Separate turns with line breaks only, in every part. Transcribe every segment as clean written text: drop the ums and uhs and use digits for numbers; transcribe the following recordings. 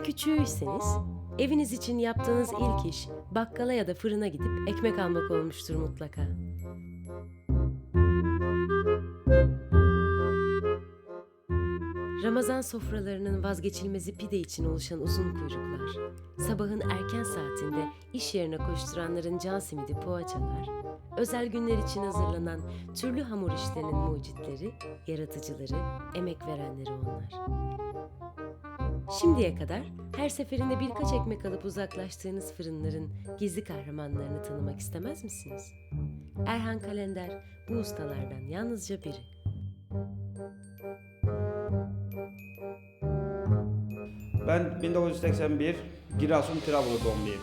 küçüğüyseniz, eviniz için yaptığınız ilk iş bakkala ya da fırına gidip ekmek almak olmuştur mutlaka. Ramazan sofralarının vazgeçilmezi pide için oluşan uzun kuyruklar, sabahın erken saatinde iş yerine koşturanların can simidi poğaçalar, özel günler için hazırlanan türlü hamur işlerinin mucitleri, yaratıcıları, emek verenleri onlar. Şimdiye kadar her seferinde birkaç ekmek alıp uzaklaştığınız fırınların gizli kahramanlarını tanımak istemez misiniz? Erhan Kalender bu ustalardan yalnızca biri.
Ben 1981 Giresun Tirebolu doğumluyum.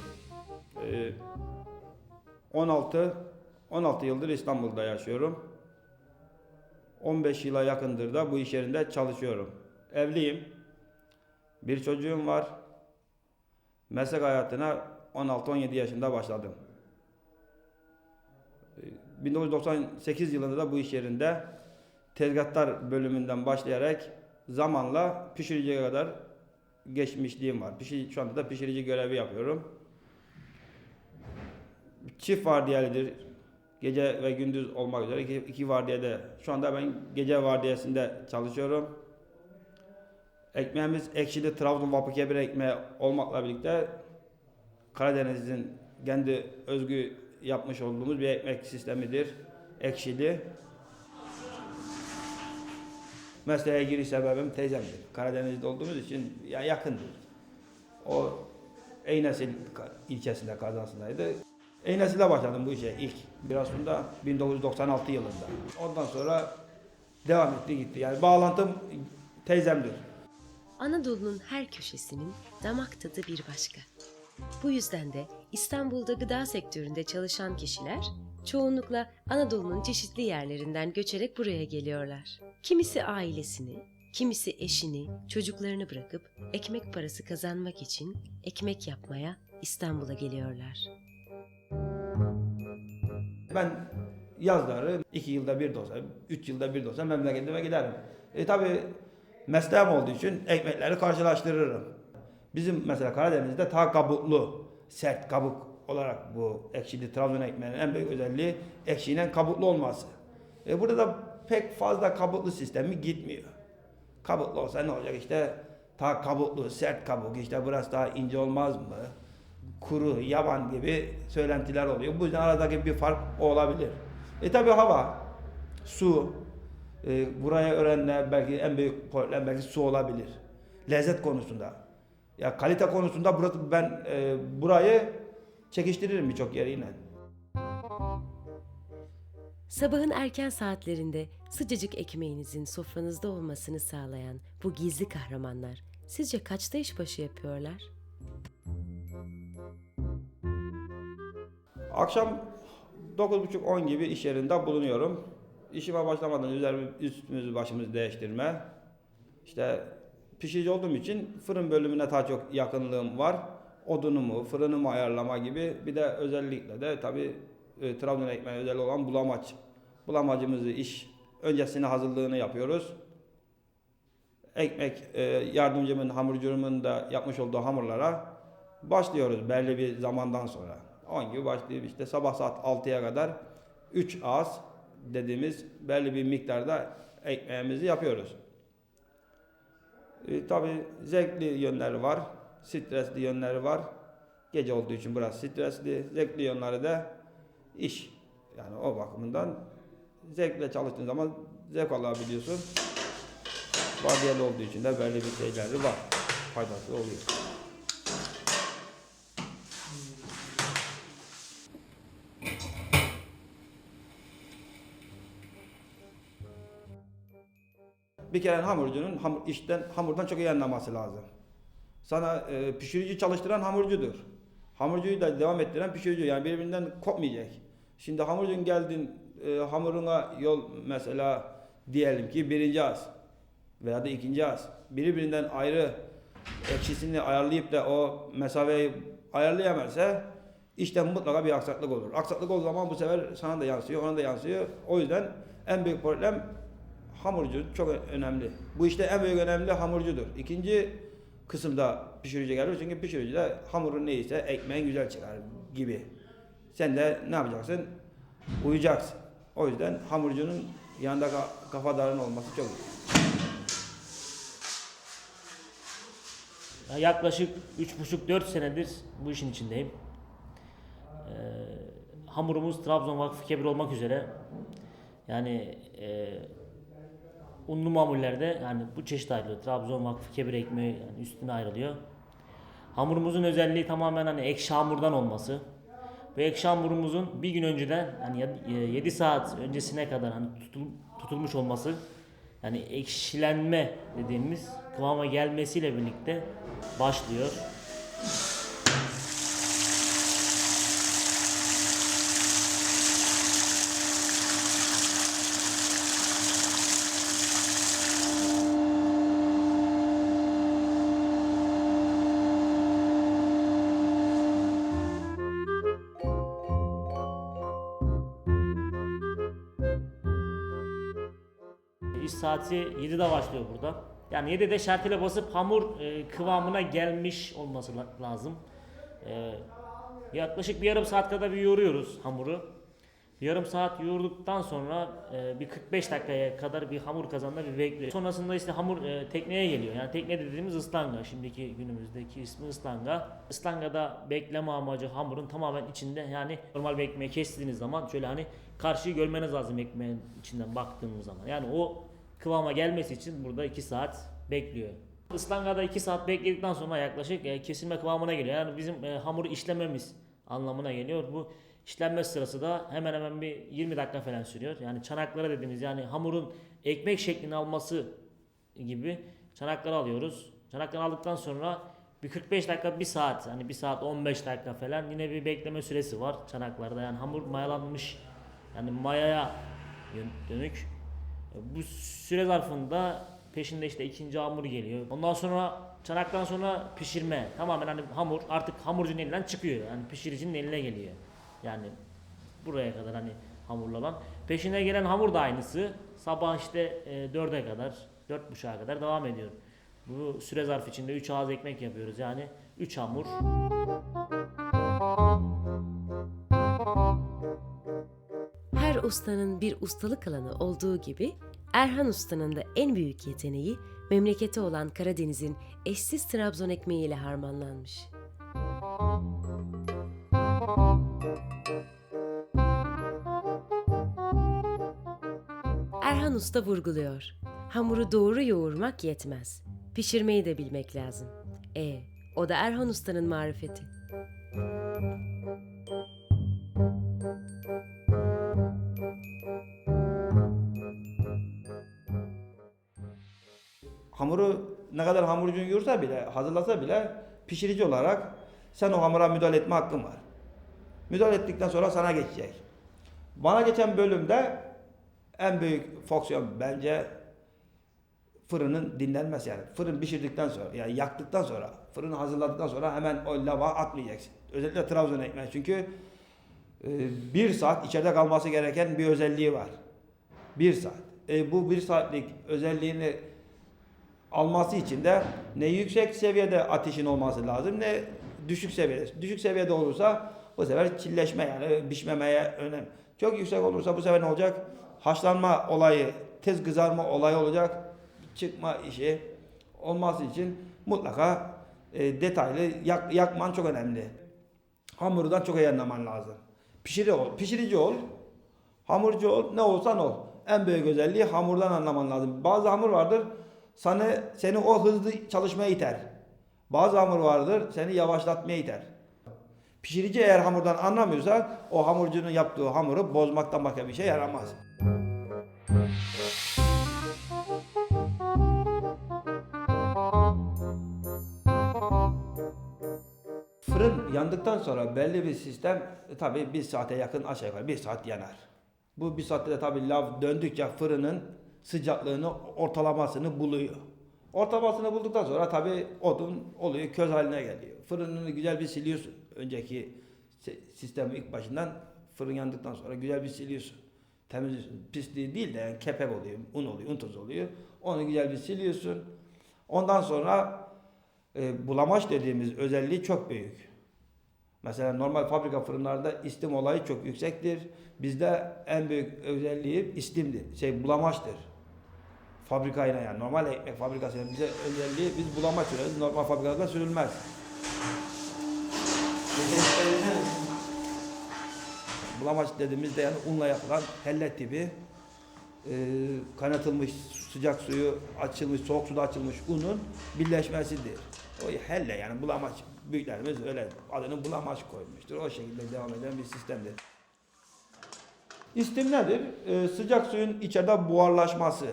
16 yıldır İstanbul'da yaşıyorum. 15 yıla yakındır da bu iş yerinde çalışıyorum. Evliyim. Bir çocuğum var. Meslek hayatına 16-17 yaşında başladım. 1998 yılında da bu iş yerinde tezgahtar bölümünden başlayarak zamanla pişiriciye kadar geçmişliğim var. Şu anda da pişirici görevi yapıyorum. Çift vardiyelidir. Gece ve gündüz olmak üzere iki vardiyede. Şu anda ben gece vardiyasında çalışıyorum. Ekmeğimiz ekşili Trabzon Vapı Kebir ekmeği olmakla birlikte Karadeniz'in kendi özgü yapmış olduğumuz bir ekmek sistemidir. Ekşili. Mesleğe giriş sebebim teyzemdir. Karadeniz'de olduğumuz için yakındır. O Eynesil ilçesinde Kazansı'ndaydı. Eynesil'e başladım bu işe ilk. Birazcık 1996 yılında. Ondan sonra devam etti gitti. Yani bağlantım teyzemdir.
Anadolu'nun her köşesinin damak tadı bir başka. Bu yüzden de İstanbul'da gıda sektöründe çalışan kişiler çoğunlukla Anadolu'nun çeşitli yerlerinden göçerek buraya geliyorlar. Kimisi ailesini, kimisi eşini, çocuklarını bırakıp ekmek parası kazanmak için ekmek yapmaya İstanbul'a geliyorlar.
Ben yazları 2 yılda bir de olsa, 3 yılda bir de olsa memleketime giderim. Tabii mesleğim olduğu için ekmekleri karşılaştırırım. Bizim mesela Karadeniz'de ta kabuklu, sert kabuk olarak bu ekşili Trabzon ekmeğinin en büyük özelliği ekşiyle kabuklu olması. Burada da pek fazla kabuklu sistemi gitmiyor. Kabuklu olsa ne olacak işte ta kabuklu, sert kabuk, işte burası daha ince olmaz mı? Kuru, yaban gibi söylentiler oluyor. Bu yüzden aradaki bir fark o olabilir. Tabii hava, su, buraya öğrenme belki en büyük problem belki su olabilir. Lezzet konusunda. Ya kalite konusunda ben burayı çekiştiririm birçok yeriyle.
Sabahın erken saatlerinde sıcacık ekmeğinizin sofranızda olmasını sağlayan bu gizli kahramanlar sizce kaçta işbaşı yapıyorlar?
Akşam 9.30-10 gibi iş yerinde bulunuyorum. İşime başlamadan üstümüzü başımızı değiştirme. İşte pişirici olduğum için fırın bölümüne daha çok yakınlığım var. Odunumu, fırınımı ayarlama gibi bir de özellikle de tabii Trabzon ekmeği özel olan bulamaç. Bulamacımızı iş öncesine hazırlığını yapıyoruz. Ekmek yardımcımın, hamurcumun da yapmış olduğu hamurlara başlıyoruz belli bir zamandan sonra. 10 gibi başlayıp işte sabah saat 6'ya kadar 3 ağız dediğimiz belli bir miktarda ekmeğimizi yapıyoruz. Tabii zevkli yönleri var, stresli yönleri var. Gece olduğu için biraz stresli, zevkli yönleri de iş. Yani o bakımından zevkle çalıştığın zaman zevk alabiliyorsun. Vardiyeli olduğu için de belli bir şeyleri var, faydası oluyor. Bir kere hamurcunun hamurdan çok iyi anlaması lazım. Sana pişirici çalıştıran hamurcudur. Hamurcuyu da devam ettiren pişirici, yani birbirinden kopmayacak. Şimdi hamurcun geldin hamuruna yol mesela diyelim ki birinci ağız veya da ikinci ağız. Birbirinden ayrı ekşisini ayarlayıp da o mesafeyi ayarlayamazsa işte mutlaka bir aksaklık olur. Aksaklık olduğu zaman bu sefer sana da yansıyor, ona da yansıyor. O yüzden en büyük problem hamurcu çok önemli. Bu işte en büyük önemli hamurcudur. İkinci kısımda pişirici geliyor. Çünkü pişirici de hamurun neyse ekmeğin güzel çıkar gibi. Sen de ne yapacaksın? Uyacaksın. O yüzden hamurcunun yanında kafadarın olması çok iyi.
Yaklaşık 3,5-4 senedir bu işin içindeyim. Hamurumuz Trabzon Vakfı Kebir olmak üzere. Yani unlu mamullerde yani bu çeşit ayrılıyor. Trabzon Vakfı Kebir ekmeği yani üstüne ayrılıyor. Hamurumuzun özelliği tamamen hani ekşi hamurdan olması. Ve ekşi hamurumuzun bir gün önceden hani 7 saat öncesine kadar hani tutulmuş olması, yani ekşilenme dediğimiz kıvama gelmesiyle birlikte başlıyor. İş saati 7'de başlıyor burada. Yani 7'de şartele basıp hamur kıvamına gelmiş olması lazım. Yaklaşık bir yarım saat kadar bir yoğuruyoruz hamuru. Bir yarım saat yoğurduktan sonra bir 45 dakikaya kadar bir hamur kazanında bir bekliyor. Sonrasında işte hamur tekneye geliyor. Yani tekne dediğimiz ıslanga. Şimdiki günümüzdeki ismi ıslanga. Islangada bekleme amacı hamurun tamamen içinde. Yani normal bir ekmeği kestiğiniz zaman şöyle hani karşıyı görmeniz lazım ekmeğin içinden baktığınız zaman. Yani o kıvama gelmesi için burada 2 saat bekliyor. Islangada 2 saat bekledikten sonra yaklaşık kesilme kıvamına geliyor. Yani bizim hamuru işlememiz anlamına geliyor. Bu işlenme sırası da hemen hemen bir 20 dakika falan sürüyor. Yani çanaklara dediğimiz yani hamurun ekmek şeklini alması gibi çanakları alıyoruz. Çanakları aldıktan sonra bir 45 dakika 1 saat hani 1 saat 15 dakika falan yine bir bekleme süresi var çanaklarda. Yani hamur mayalanmış yani mayaya dönük. Bu süre zarfında peşinde işte ikinci hamur geliyor. Ondan sonra çanaktan sonra pişirme. Tamamen hani hamur artık hamurcunun elinden çıkıyor. Yani pişiricinin eline geliyor. Yani buraya kadar hani hamurlanan. Peşine gelen hamur da aynısı. Sabah işte 4'e kadar, 4.30'a kadar devam ediyor. Bu süre zarfı içinde 3 ağız ekmek yapıyoruz. Yani 3 hamur.
Her ustanın bir ustalık alanı olduğu gibi Erhan Usta'nın da en büyük yeteneği memleketi olan Karadeniz'in eşsiz Trabzon ekmeğiyle harmanlanmış. Erhan Usta vurguluyor. Hamuru doğru yoğurmak yetmez. Pişirmeyi de bilmek lazım. O da Erhan Usta'nın marifeti.
Hamuru ne kadar hamurcun yoğursa bile, hazırlasa bile pişirici olarak sen o hamura müdahale etme hakkın var. Müdahale ettikten sonra sana geçecek. Bana geçen bölümde en büyük fonksiyon bence fırının dinlenmesi yani. Fırın pişirdikten sonra yani yaktıktan sonra, fırını hazırladıktan sonra hemen o lava atmayacaksın. Özellikle Trabzon ekmeği çünkü 1 saat içeride kalması gereken bir özelliği var. 1 saat. Bu 1 saatlik özelliğini alması için de ne yüksek seviyede ateşin olması lazım ne düşük seviyede. Düşük seviyede olursa bu sefer çilleşme yani pişmemeye önem. Çok yüksek olursa bu sefer ne olacak? Haşlanma olayı, tez kızarma olayı olacak. Çıkma işi olması için mutlaka detaylı yakman çok önemli. Hamurdan çok iyi anlaman lazım. Pişirici ol, hamurcu ol, ne olsan ol. En büyük özelliği hamurdan anlaman lazım. Bazı hamur vardır, seni o hızlı çalışmaya iter. Bazı hamur vardır, seni yavaşlatmaya iter. Pişirici eğer hamurdan anlamıyorsa, o hamurcunun yaptığı hamuru bozmaktan başka bir şey yaramaz. Fırın yandıktan sonra belli bir sistem tabii 1 saate yakın aşağı yukarı 1 saat yanar. Bu 1 saatte de tabii lav döndükçe fırının sıcaklığını ortalamasını buluyor. Ortalamasını bulduktan sonra tabii odun oluyor, köz haline geliyor. Fırınını güzel bir siliyorsun. Önceki sistem ilk başından fırın yandıktan sonra güzel bir siliyorsun. Temizliyorsun. Pisliği değil de yani kepek oluyor, un oluyor, un tozu oluyor. Onu güzel bir siliyorsun. Ondan sonra bulamaç dediğimiz özelliği çok büyük. Mesela normal fabrika fırınlarında istim olayı çok yüksektir. Bizde en büyük özelliği istimdir, bulamaçtır. Fabrikayla yani normal ekmek fabrikasıyla bize özelliği biz bulamaç süreriz. Normal fabrikada sürülmez. Bulamaç dediğimizde yani unla yapılan helle tipi kaynatılmış sıcak suyu açılmış, soğuk suda açılmış unun birleşmesidir. O helle yani bulamaç. Büyüklerimiz öyle adını bulamaç koymuştur. O şekilde devam eden bir sistemdir. İstim nedir? Sıcak suyun içeride buharlaşması.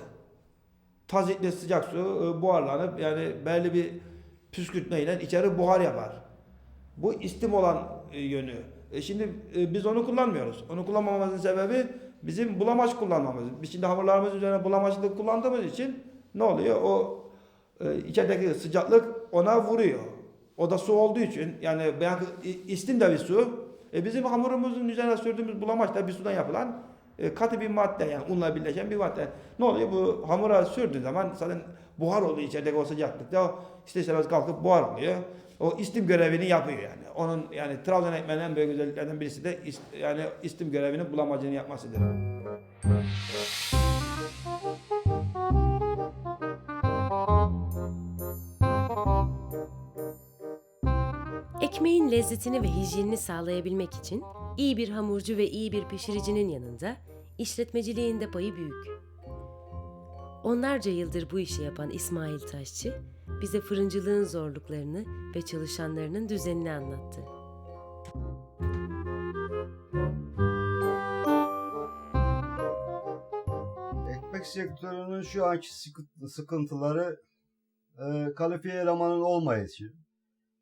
Tazikli sıcak su buharlanıp yani belli bir püskürtmeyle içeri buhar yapar. Bu istim olan yönü. Şimdi biz onu kullanmıyoruz. Onu kullanmamamızın sebebi bizim bulamaç kullanmamız. Biz şimdi hamurlarımız üzerine bulamaçlık kullandığımız için ne oluyor? O içerideki sıcaklık ona vuruyor. O da su olduğu için yani istim de bir su. Bizim hamurumuzun üzerine sürdüğümüz bulamaç da bir sudan yapılan katı bir madde yani unla birleşen bir madde. Ne oluyor? Bu hamura sürdüğün zaman zaten buhar oluyor içerideki o sıcaklıkta. O ister istemez kalkıp buhar oluyor. O istim görevini yapıyor yani. Onun yani Trabzon ekmeğinin en büyük özelliklerinden birisi de yani istim görevini bulamacını yapmasıdır.
Ekmeğin lezzetini ve hijyenini sağlayabilmek için iyi bir hamurcu ve iyi bir pişiricinin yanında işletmeciliğin de payı büyük. Onlarca yıldır bu işi yapan İsmail Taşçı, bize fırıncılığın zorluklarını ve çalışanlarının düzenini anlattı.
Ekmek sektörünün şu anki sıkıntıları kalifiye elemanın olmayışı.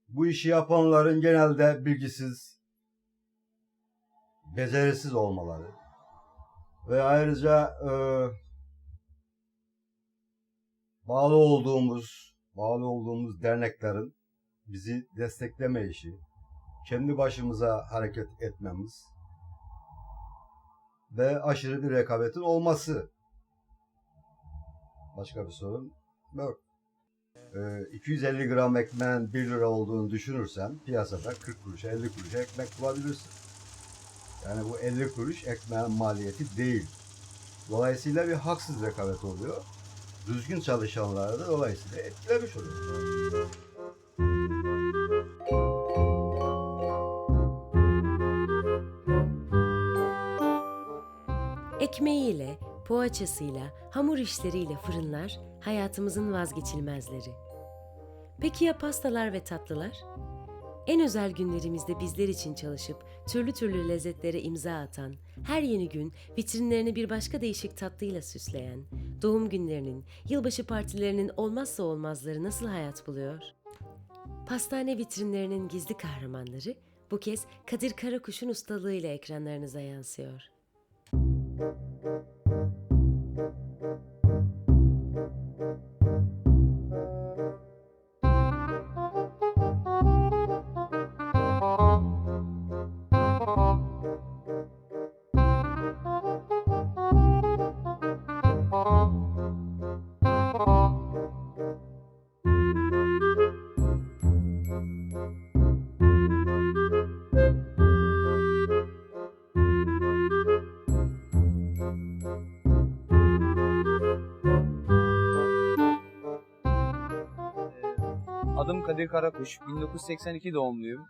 Bu işi yapanların genelde bilgisiz, becerisiz olmaları ve ayrıca bağlı olduğumuz derneklerin bizi destekleme kendi başımıza hareket etmemiz ve aşırı bir rekabetin olması. Başka bir sorun yok. 250 gram ekmeğin 1 lira olduğunu düşünürsen piyasada 40 kuruşa 50 kuruşa ekmek bulabilirsin. Yani bu 50 kuruş ekmeğin maliyeti değil. Dolayısıyla bir haksız rekabet oluyor. Düzgün çalışanları da dolayısıyla etkilemiş oluyor.
Ekmeğiyle, poğaçasıyla, hamur işleriyle fırınlar hayatımızın vazgeçilmezleri. Peki ya pastalar ve tatlılar? En özel günlerimizde bizler için çalışıp türlü türlü lezzetlere imza atan, her yeni gün vitrinlerini bir başka değişik tatlıyla süsleyen, doğum günlerinin, yılbaşı partilerinin olmazsa olmazları nasıl hayat buluyor? Pastane vitrinlerinin gizli kahramanları bu kez Kadir Karakuş'un ustalığıyla ekranlarınıza yansıyor.
Adım Kadir Karakuş, 1982 doğumluyum.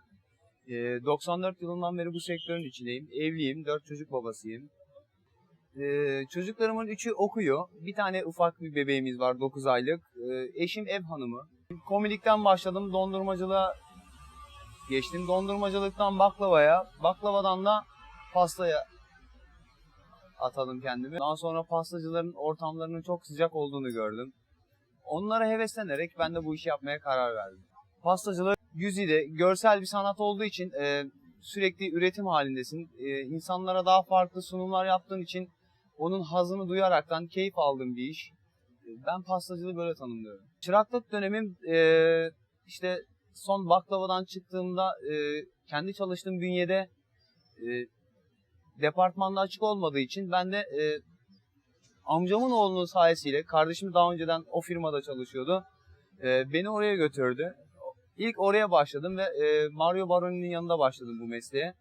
94 yılından beri bu sektörün içindeyim. Evliyim, 4 çocuk babasıyım. Çocuklarımın 3'ü okuyor. Bir tane ufak bir bebeğimiz var, 9 aylık. Eşim ev hanımı. Komilikten başladım, dondurmacılığa geçtim. Dondurmacılıktan baklavaya, baklavadan da pastaya atadım kendimi. Daha sonra pastacıların ortamlarının çok sıcak olduğunu gördüm. Onlara heveslenerek ben de bu işi yapmaya karar verdim. Pastacılık yüzide görsel bir sanat olduğu için sürekli üretim halindesin. İnsanlara daha farklı sunumlar yaptığın için onun hazını duyaraktan keyif aldığım bir iş. Ben pastacılığı böyle tanımlıyorum. Çıraklık dönemim işte son baklavadan çıktığımda kendi çalıştığım bünyede departmanda açık olmadığı için ben de amcamın oğlunun sayesiyle, kardeşim daha önceden o firmada çalışıyordu. Beni oraya götürdü. İlk oraya başladım ve Mario Baroni'nin yanında başladım bu mesleğe.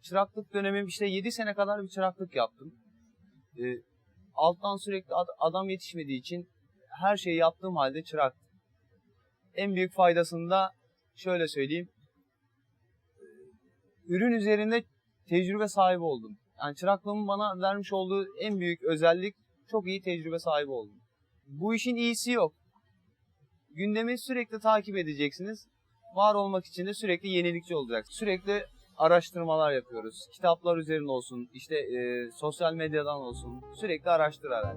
Çıraklık dönemim işte 7 sene kadar bir çıraklık yaptım. Alttan sürekli adam yetişmediği için her şeyi yaptığım halde çırak. En büyük faydasını da şöyle söyleyeyim. Ürün üzerinde tecrübe sahibi oldum. Yani çıraklığımın bana vermiş olduğu en büyük özellik, çok iyi tecrübe sahibi oldum. Bu işin iyisi yok. Gündemi sürekli takip edeceksiniz. Var olmak için de sürekli yenilikçi olacak. Sürekli araştırmalar yapıyoruz. Kitaplar üzerine olsun, işte sosyal medyadan olsun. Sürekli araştırarak.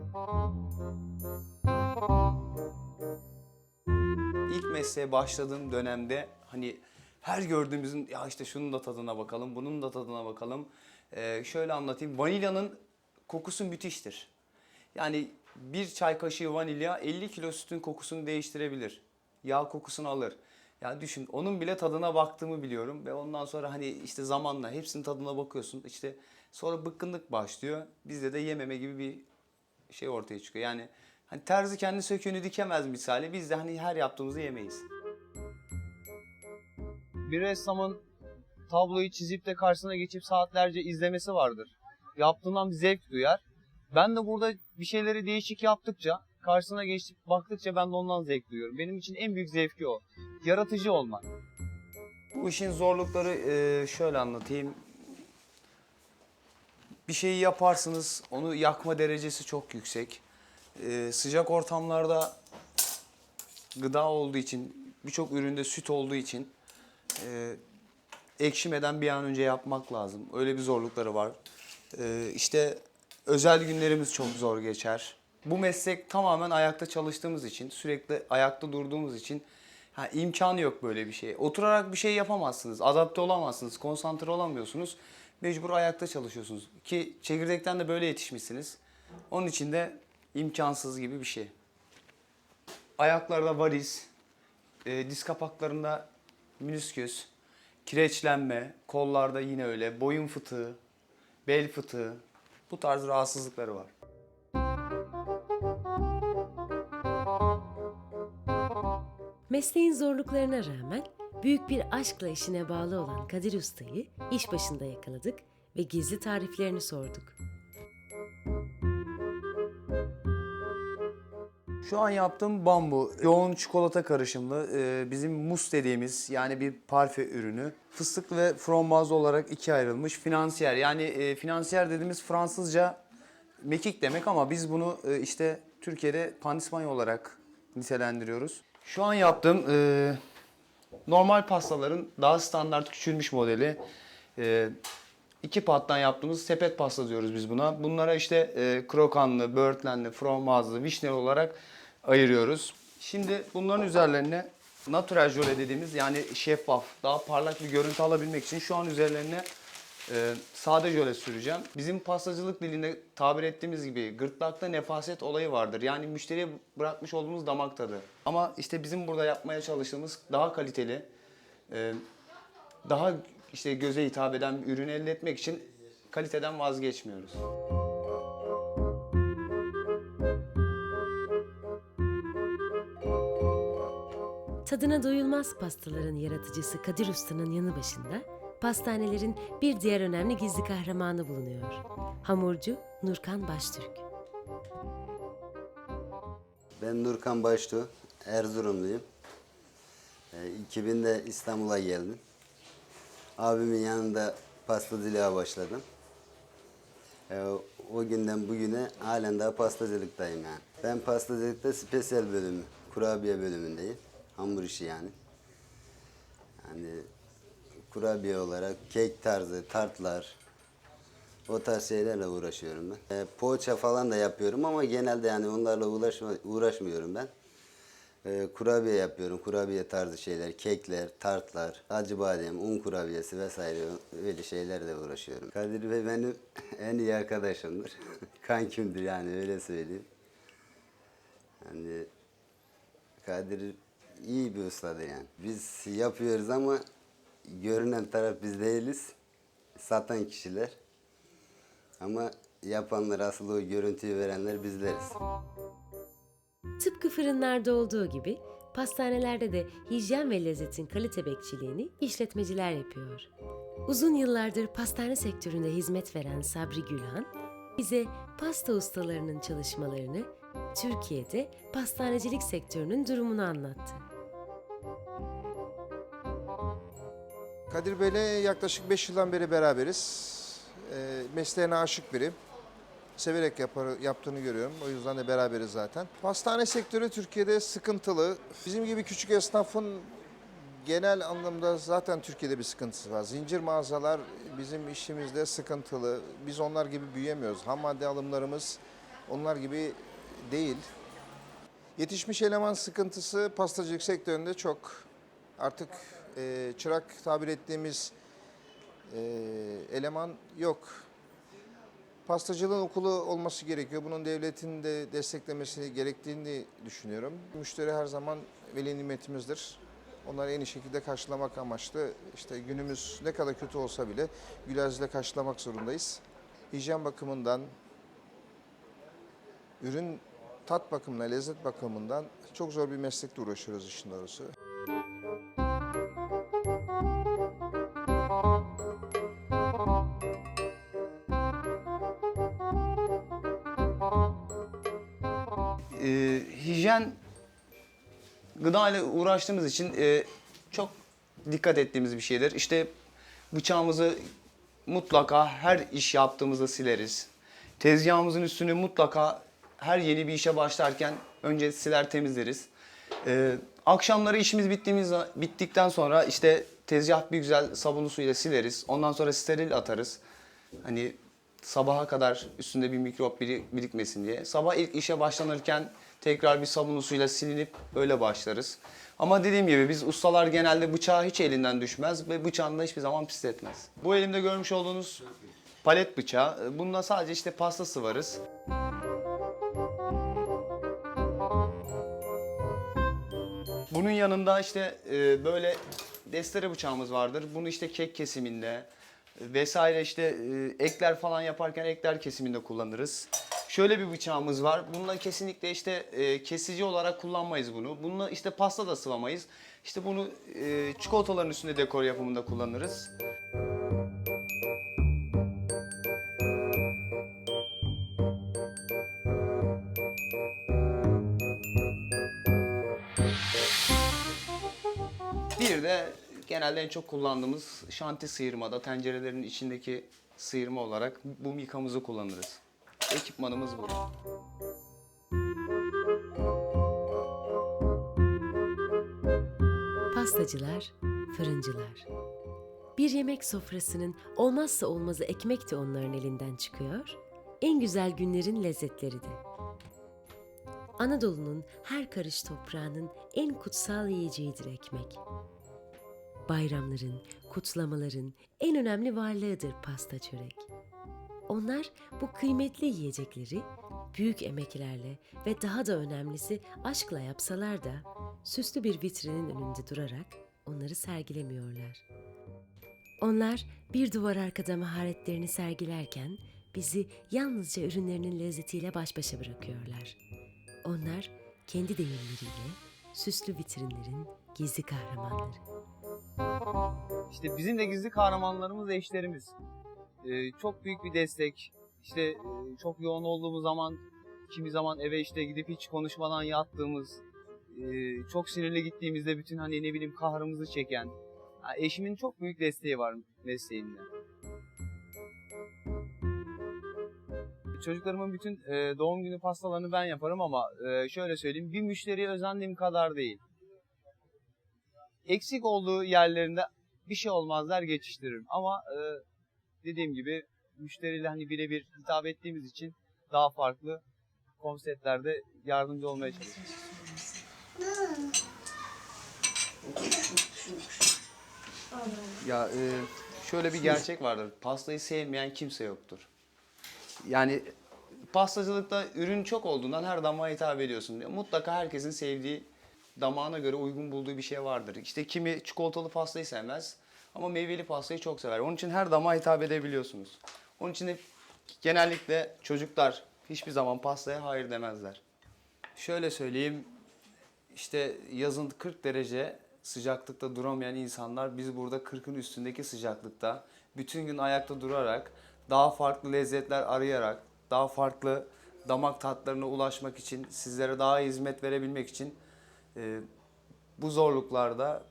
İlk mesleğe başladığım dönemde hani her gördüğümüzün ya işte şunun da tadına bakalım, bunun da tadına bakalım. Şöyle anlatayım. Vanilyanın kokusu müthiştir. Yani bir çay kaşığı vanilya 50 kilo sütün kokusunu değiştirebilir. Yağ kokusunu alır. Ya düşün, onun bile tadına baktığımı biliyorum ve ondan sonra hani işte zamanla hepsinin tadına bakıyorsun. İşte sonra bıkkınlık başlıyor. Bizde de yememe gibi bir şey ortaya çıkıyor. Yani hani terzi kendi söküğünü dikemez misali. Biz de hani her yaptığımızı yemeyiz. Bir ressamın tabloyu çizip de karşısına geçip saatlerce izlemesi vardır. Yaptığından bir zevk duyar. Ben de burada bir şeyleri değişik yaptıkça, karşısına geçip baktıkça ben de ondan zevk duyuyorum. Benim için en büyük zevki o. Yaratıcı olmak. Bu işin zorlukları şöyle anlatayım. Bir şeyi yaparsınız, onu yakma derecesi çok yüksek. Sıcak ortamlarda gıda olduğu için, birçok üründe süt olduğu için ekşimeden bir an önce yapmak lazım. Öyle bir zorlukları var. İşte özel günlerimiz çok zor geçer. Bu meslek tamamen ayakta çalıştığımız için, sürekli ayakta durduğumuz için imkanı yok böyle bir şey. Oturarak bir şey yapamazsınız, adapte olamazsınız, konsantre olamıyorsunuz. Mecbur ayakta çalışıyorsunuz. Ki çekirdekten de böyle yetişmişsiniz. Onun için de imkansız gibi bir şey. Ayaklarda variz, diz kapaklarında menisküs, kireçlenme, kollarda yine öyle, boyun fıtığı, bel fıtığı, bu tarz rahatsızlıkları var.
Mesleğin zorluklarına rağmen büyük bir aşkla işine bağlı olan Kadir Usta'yı iş başında yakaladık ve gizli tariflerini sorduk.
Şu an yaptığım bambu, yoğun çikolata karışımlı, bizim mus dediğimiz yani bir parfe ürünü. Fıstık ve frambuaz olarak ikiye ayrılmış. Finansiyer yani finansiyer dediğimiz Fransızca mekik demek ama biz bunu işte Türkiye'de pandispanya olarak nitelendiriyoruz. Şu an yaptığım normal pastaların daha standart küçülmüş modeli. 2 pattan yaptığımız sepet pasta diyoruz biz buna. Bunlara işte krokanlı, böğürtlenli, frambuazlı, vişneli olarak ayırıyoruz. Şimdi bunların üzerlerine natural jöle dediğimiz yani şeffaf, daha parlak bir görüntü alabilmek için şu an üzerlerine sade jöle süreceğim. Bizim pastacılık dilinde tabir ettiğimiz gibi gırtlakta nefaset olayı vardır. Yani müşteriye bırakmış olduğumuz damak tadı. Ama işte bizim burada yapmaya çalıştığımız daha kaliteli, daha işte göze hitap eden bir ürün elde etmek için kaliteden vazgeçmiyoruz.
Tadına doyulmaz pastaların yaratıcısı Kadir Usta'nın yanı başında pastanelerin bir diğer önemli gizli kahramanı bulunuyor. Hamurcu Nurkan Baştürk.
Ben Nurkan Baştu, Erzurumluyum. 2000'de İstanbul'a geldim. Abimin yanında pastacılığa başladım. O günden bugüne halen daha pastacılıktayım yani. Ben pastacılıkta spesiyel bölümü, kurabiye bölümündeyim. Hamur işi yani. Yani kurabiye olarak kek tarzı, tartlar, o tarz şeylerle uğraşıyorum ben. Poğaça falan da yapıyorum ama genelde yani onlarla uğraşmıyorum ben. Kurabiye yapıyorum, kurabiye tarzı şeyler, kekler, tartlar, acı badem, un kurabiyesi vesaire öyle şeylerle uğraşıyorum. Kadir Bey benim en iyi arkadaşımdır. Kankimdir yani öyle söyleyeyim. Yani Kadir iyi bir ustadır yani. Biz yapıyoruz ama görünen taraf biz değiliz. Satan kişiler. Ama yapanlar, asıl o görüntüyü verenler bizleriz.
Tıpkı fırınlarda olduğu gibi pastanelerde de hijyen ve lezzetin kalite bekçiliğini işletmeciler yapıyor. Uzun yıllardır pastane sektöründe hizmet veren Sabri Gülhan, bize pasta ustalarının çalışmalarını, Türkiye'de pastanecilik sektörünün durumunu anlattı.
Kadir Bey'le yaklaşık 5 yıldan beri beraberiz. Mesleğine aşık biri. Severek yaptığını görüyorum. O yüzden de beraberiz zaten. Pastane sektörü Türkiye'de sıkıntılı. Bizim gibi küçük esnafın genel anlamda zaten Türkiye'de bir sıkıntısı var. Zincir mağazalar bizim işimizde sıkıntılı. Biz onlar gibi büyüyemiyoruz. Ham madde alımlarımız onlar gibi değil. Yetişmiş eleman sıkıntısı pastacılık sektöründe çok. Artık çırak tabir ettiğimiz eleman yok. Pastacılığın okulu olması gerekiyor. Bunun devletin de desteklemesi gerektiğini düşünüyorum. Müşteri her zaman veli nimetimizdir. Onları en iyi şekilde karşılamak amaçlı. İşte günümüz ne kadar kötü olsa bile güler yüzle karşılamak zorundayız. Hijyen bakımından, ürün tat bakımından, lezzet bakımından çok zor bir meslekle uğraşıyoruz işin doğrusu.
Hijyen gıda ile uğraştığımız için çok dikkat ettiğimiz bir şeydir. İşte bıçağımızı mutlaka her iş yaptığımızda sileriz. Tezgahımızın üstünü mutlaka her yeni bir işe başlarken önce siler temizleriz. Akşamları işimiz bittikten sonra işte tezgah bir güzel sabunlu suyla sileriz. Ondan sonra steril atarız. Hani sabaha kadar üstünde bir mikrop birikmesin diye. Sabah ilk işe başlanırken tekrar bir sabunlu suyla silinip öyle başlarız. Ama dediğim gibi biz ustalar genelde bıçağı hiç elinden düşmez ve bıçağını da hiçbir zaman pisletmez. Bu elimde görmüş olduğunuz palet bıçağı. Bununla sadece işte pasta sıvarız. Bunun yanında işte böyle destere bıçağımız vardır. Bunu işte kek kesiminde vesaire işte ekler falan yaparken ekler kesiminde kullanırız. Şöyle bir bıçağımız var. Bununla kesinlikle işte kesici olarak kullanmayız bunu. Bununla işte pasta da sıvamayız. İşte bunu çikolataların üstünde dekor yapımında kullanırız. Bir de genelde en çok kullandığımız şanti sıyırmada tencerelerin içindeki sıyırma olarak bu mikamızı kullanırız. Ekipmanımız bu.
Pastacılar, fırıncılar. Bir yemek sofrasının olmazsa olmazı ekmek de onların elinden çıkıyor, en güzel günlerin lezzetleri de. Anadolu'nun her karış toprağının en kutsal yiyeceğidir ekmek. Bayramların, kutlamaların en önemli varlığıdır pasta çörek. Onlar bu kıymetli yiyecekleri büyük emeklerle ve daha da önemlisi aşkla yapsalar da süslü bir vitrinin önünde durarak onları sergilemiyorlar. Onlar bir duvar arkada maharetlerini sergilerken bizi yalnızca ürünlerinin lezzetiyle baş başa bırakıyorlar. Onlar kendi deyimleriyle süslü vitrinlerin gizli kahramanları.
İşte bizim de gizli kahramanlarımız eşlerimiz. Çok büyük bir destek. İşte çok yoğun olduğumuz zaman, kimi zaman eve işte gidip hiç konuşmadan yattığımız, çok sinirli gittiğimizde bütün hani ne bileyim kahrımızı çeken. Yani eşimin çok büyük desteği var mesleğimde. Çocuklarımın bütün doğum günü pastalarını ben yaparım ama şöyle söyleyeyim, bir müşteriye özendiğim kadar değil. Eksik olduğu yerlerinde bir şey olmaz der geçiştiririm ama dediğim gibi müşteriyle hani birebir hitap ettiğimiz için daha farklı konseptlerde yardımcı olmaya çalışıyoruz. Ya şöyle bir gerçek vardır. Pastayı sevmeyen kimse yoktur. Yani pastacılıkta ürün çok olduğundan her damağa hitap ediyorsun. Mutlaka herkesin sevdiği, damağına göre uygun bulduğu bir şey vardır. İşte kimi çikolatalı pastayı sevmez ama meyveli pastayı çok sever. Onun için her damağa hitap edebiliyorsunuz. Onun için de genellikle çocuklar hiçbir zaman pastaya hayır demezler. Şöyle söyleyeyim,
İşte yazın 40 derece sıcaklıkta duramayan insanlar, biz burada 40'ın üstündeki sıcaklıkta bütün gün ayakta durarak, daha farklı lezzetler arayarak, daha farklı damak tatlarına ulaşmak için, sizlere daha iyi hizmet verebilmek için bu zorluklarda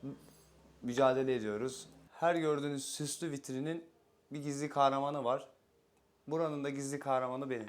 mücadele ediyoruz. Her gördüğünüz süslü vitrinin bir gizli kahramanı var. Buranın da gizli kahramanı benim.